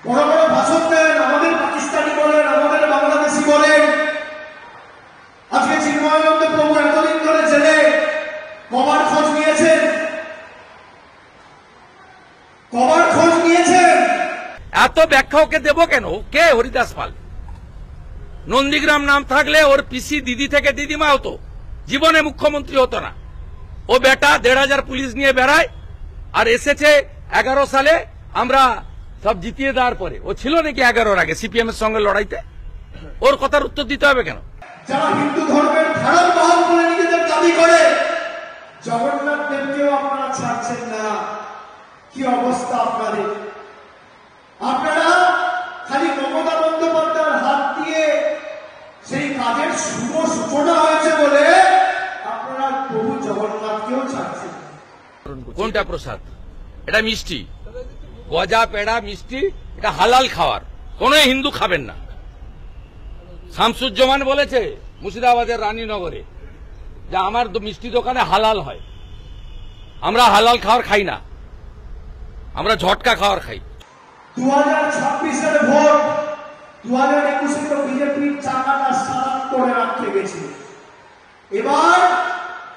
বড় বড় ভাষণ দেন, আমাদের পাকিস্তানি বলেন, আমাদের বাংলাদেশি বলেন। আজকে চিন্ময়ানন্দ প্রভু এতদিন ধরে জেলে কবার খোঁজ নিয়েছেন? কবার খোঁজ নিয়েছেন? এত ব্যাখ্যা ওকে দেবো কেন? কে হরিদাস পাল? নন্দীগ্রাম নাম থাকলে ওর পিসি দিদি থেকে দিদিমা হতো, জীবনে মুখ্যমন্ত্রী হতো না। ও বেটা ১,৫০০ পুলিশ নিয়ে বেড়ায়, আর এসেছে ১১ সালে আমরা সব জিতিয়ে দেওয়ার পরে। ও ছিল নাকি ১১-র আগে সিপিএম এর সঙ্গে লড়াইতে? ওর কথার উত্তর দিতে হবে কেন? যারা হিন্দু ধর্মের ধারণ বহন করে নিজেদের দাবি করে, জগন্নাথ দেবকেও আপনারা ছাড়ছেন না। কি অবস্থা আপনাদের! আপনারা খালি মমতা বন্দ্যোপাধ্যায়ের হাত দিয়ে সেই কাজের শুভ সূচনা হয়েছে বলে আপনারা প্রভু জগন্নাথকেও ছাড়ছেন। কোনটা প্রসাদ? এটা মিষ্টি, গজা পেড়া মিষ্টি, এটা হালাল খাওয়ার, কোন হিন্দু খাবেন না। শামসুজ্জামান বলেছে মুর্শিদাবাদের রানীনগরে যে আমার মিষ্টি দোকানে হালাল হয়। আমরা হালাল খাওয়ার খাই না, আমরা ঝটকা খাওয়ার খাই। 2026-এর ভোট 2021-এ তো বিজেপির চাকাটা সারাত করে রাখতে গেছে। এবার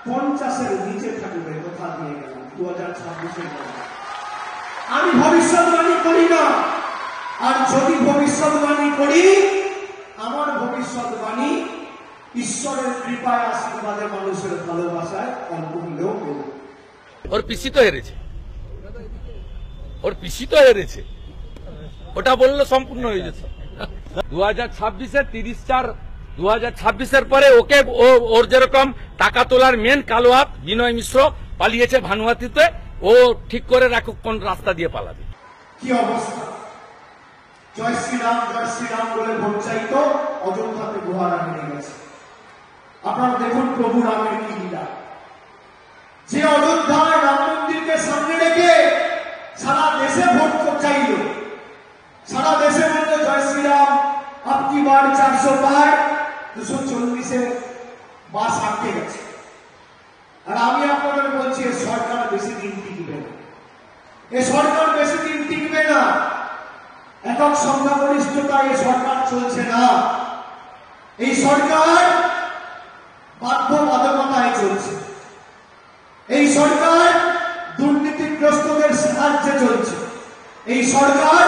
50-এর নিচে থাকবে। কথা দিয়ে গেলাম 2026-এর ভোট। আমি ভবিষ্যৎবাণী করি না, আর যদি ভবিষ্যৎবাণী করি, আমার ভবিষ্যৎবাণী ঈশ্বরের কৃপায়, আশীর্বাদে, মানুষের ভালোবাসায় অল্প হলেও করব। ওর পিসি তো হেরেছে, ওর পিসি তো হেরেছে, ওটা বললে সম্পূর্ণ হয়ে যেত। 2026-এ 30-4 2026-এর পরে ওকে ওর যেরকম টাকা তোলার মেন কালো হাত বিনয় মিশ্র পালিয়েছে ভানুয়াতিতে, ও ঠিক করে রাখুক কোন রাস্তা দিয়ে পালাবে। কি অবস্থা! জয় শ্রীরাম বলে ভোট চাইতো, অযোধ্যাতে গোহারা হেরে গেছে। আপনারা দেখুন প্রভু রামের কি লীলা। যে অযোধ্যায় রাম মন্দিরকে সামনে রেখে সারা দেশে ভোট চাইল, সারা দেশে বলল জয় শ্রীরাম, আপকি বার 400 পার, 240-এ বাস আটকে গেছে। আর আমি আপনাদের বলছি, এ সরকার বেশি দিন টিকবে না, এ সরকার বেশি দিন টিকবে না। একক সংখ্যাগরিষ্ঠতায় এ সরকার চলছে না। এই সরকার বাধ্যবাধকতায় চলছে। এই সরকার দুর্নীতিগ্রস্তদের সাহায্যে চলছে। এই সরকার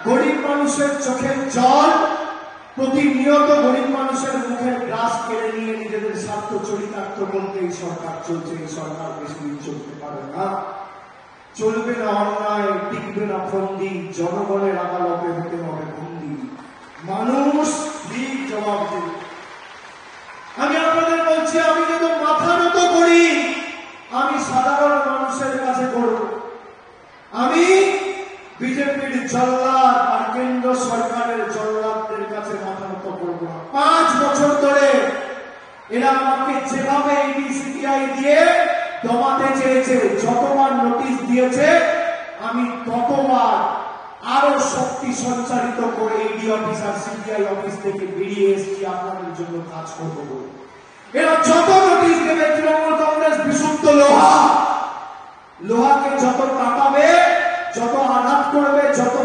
গরিব মানুষের চোখের জল, প্রতিনিয়ত গরিব মানুষের মুখের গ্রাস কেড়ে নিয়ে নিজেদের স্বার্থ চরিতার্থ করতে এই সরকার চলছে। এই সরকার বেশি দিন চলতে পারে না। চলবে না অন্যায়, টিকবে না ফন্দি, জনগণের আদালতে হতে হবে বন্দি। মানুষ ঠিক জবাব দেবে। আমি আপনাদের বলছি, আমি যখন মাথা নত করি, আমি সাধারণ মানুষের কাছে করব। আমি বিজেপির জল্লাদ আর কেন্দ্র সরকারের জল্লাদদের কাছে মাথা নত করব না। 5 বছর ধরে এরা আমাকে যেভাবে ইডি সিবিআই দিয়ে দমাতে চেয়েছে, যতবার নোটিশ দিয়েছে, আমি ততবার আরো শক্তি সঞ্চারিত করে ইডি অফিস আর সিবিআই অফিস থেকে বেরিয়ে এসেছি আপনাদের জন্য কাজ করবো বলে। এরা যত নোটিশ দেবে, তৃণমূল কংগ্রেস বিশুদ্ধ লোহাকে যত কাটাবে, যত আঘাত করবে, যত